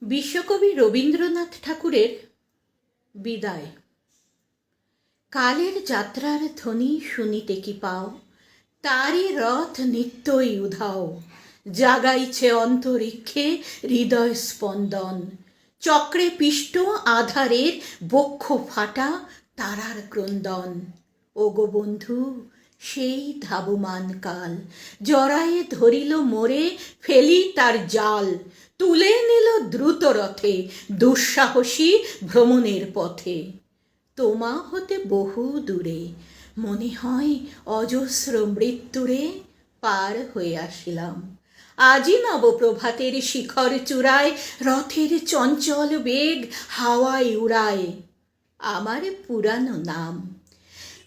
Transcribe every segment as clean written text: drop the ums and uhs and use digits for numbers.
বিশ্বকবি রবীন্দ্রনাথ ঠাকুরের বিদায়। কালের যাত্রার ধ্বনি শুনিতে কি পাও, তারই রথ নিত্যই উধাও। জাগাইছে অন্তরিক্ষে হৃদয় স্পন্দন, চক্রে পিষ্ট আধারের বক্ষ ফাটা তারার ক্রন্দন। ওগো বন্ধু, সেই ধাবমান কাল জড়ায়ে ধরিল মোরে, ফেলি তার জাল। তুলে নিল দ্রুত রথে দুঃসাহসী ভ্রমণের পথে। তোমা হতে বহু দূরে মনে হয় অজস্র মৃত্যুরে পার হয়ে আসিলাম। আজি নবপ্রভাতের শিখর চূড়ায় রথের চঞ্চল বেগ হাওয়ায় উড়ায় আমার পুরানো নাম।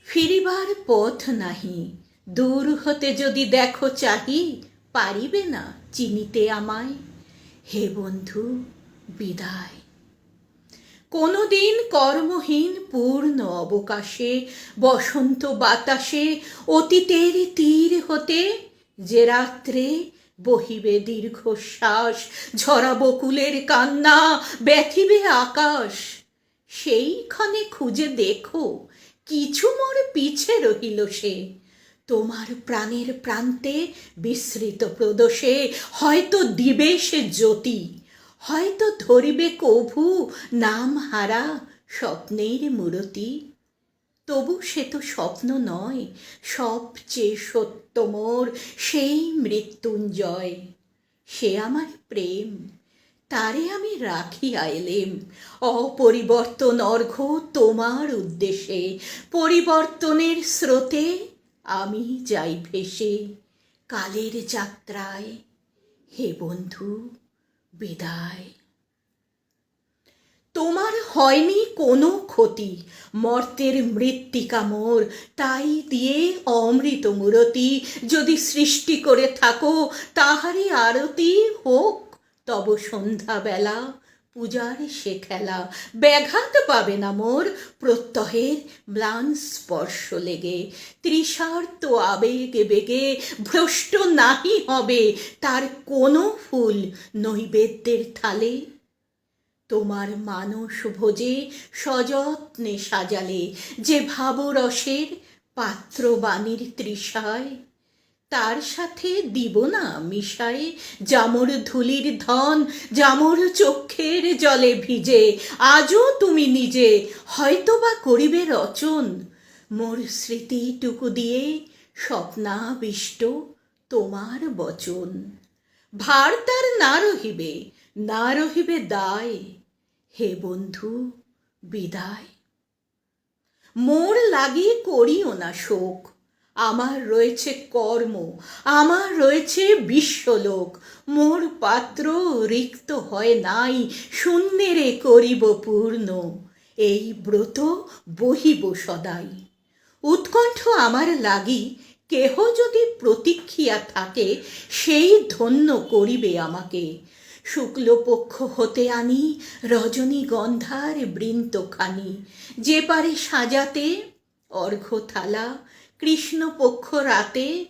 ফিরিবার পথ নাহি, দূর হতে যদি দেখো চাহি, পারিবে না চিনিতে আমায়। হে বন্ধু, বিদায়। কোনদিন কর্মহীন পূর্ণ অবকাশে বসন্ত বাতাসে অতীতের তীর হতে যে রাত্রে বহিবে দীর্ঘশ্বাস, ঝরা বকুলের কান্না ব্যথিবে আকাশ, সেইখানে খুঁজে দেখো কিছু মোর পিছে রহিল সে। তোমার প্রাণের প্রান্তে বিস্মৃত প্রদোষে হয়তো দিবে সে জ্যোতি, হয়তো ধরিবে কভু নাম হারা স্বপ্নের মূরতি। তবু সে তো স্বপ্ন নয়, সবচেয়ে সত্য মোর সেই মৃত্যুঞ্জয়। সে আমার প্রেম, তারে আমি রাখিয়া এলেম অপরিবর্তন অর্ঘ্য তোমার উদ্দেশ্যে। পরিবর্তনের স্রোতে আমি যাই ভেসে কালের যাত্রায়। হে বন্ধু, বিদায়। তোমার হয়নি কোনো ক্ষতি, মর্তের মৃত্তিকা মোর, তাই দিয়ে অমৃত মূরতি যদি সৃষ্টি করে থাকো, তাহারই আরতি হোক তব সন্ধ্যাবেলা। পূজার সে খেলা ব্যাঘাত পাবে না মোর প্রত্যহের ম্লান স্পর্শ লেগে। তৃষার্ত আবেগে বেগে ভ্রষ্ট নাহি হবে তার কোনো ফুল নৈবেদ্যের থালে। তোমার মানস ভোজে সযত্নে সাজালে যে ভাবরসের পাত্র বাণীর তৃষায়, তার সাথে দিব না মিশায়ে জামর ধুলির ধন, জামর চক্ষের জলে ভিজে। আজও তুমি নিজে হয়তো বা করিবে রচন মোর স্মৃতিটুকু দিয়ে স্বপ্নাবিষ্ট তোমার বচন। ভার তার না রহিবে, না রহিবে দায়। হে বন্ধু, বিদায়। মোর লাগি করিও না শোক, আমার রয়েছে কর্ম, আমার রয়েছে বিশ্বলোক। মোর পাত্র রিক্ত হয় নাই, শূন্যেরে করিব পূর্ণ। এই ব্রত বহিব সদাই। উৎকণ্ঠ আমার লাগি কেহ যদি প্রতীক্ষিয়া থাকে, সেই ধন্য করিবে আমাকে। শুক্লপক্ষ হতে আনি রজনীগন্ধার বৃন্তখানি, যে পারে সাজাতে অর্ঘ্য থালা কৃষ্ণপক্ষ রাতে।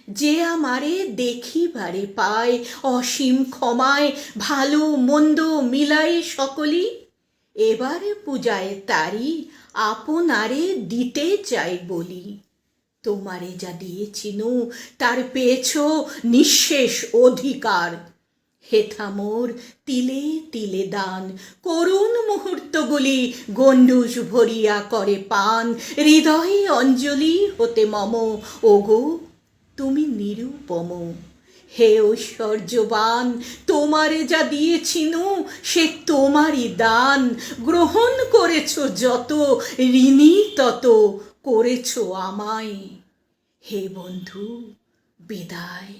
যে আমারে দেখিবারে পায় অসীম ক্ষমায়, ভালো মন্দ মিলায়ে সকলি, এবারে পূজায় তারি আপনারে দিতে চাই বলি। তোমারে যা দিয়েছিনু তার পেয়েছ নিঃশেষ অধিকার। হেথা মোর তিলে তিলে দান, করুণ মুহূর্তগুলি গণ্ডূষ ভরিয়া করে পান। হৃদয়ে অঞ্জলি হতে মম, ওগো তুমি নিরুপম। হে ঐশ্বর্যবান, তোমারে যা দিয়েছিনু সে তোমারই দান। গ্রহণ করেছ যত, ঋণী তত করেছ আমায়। হে বন্ধু, বিদায়।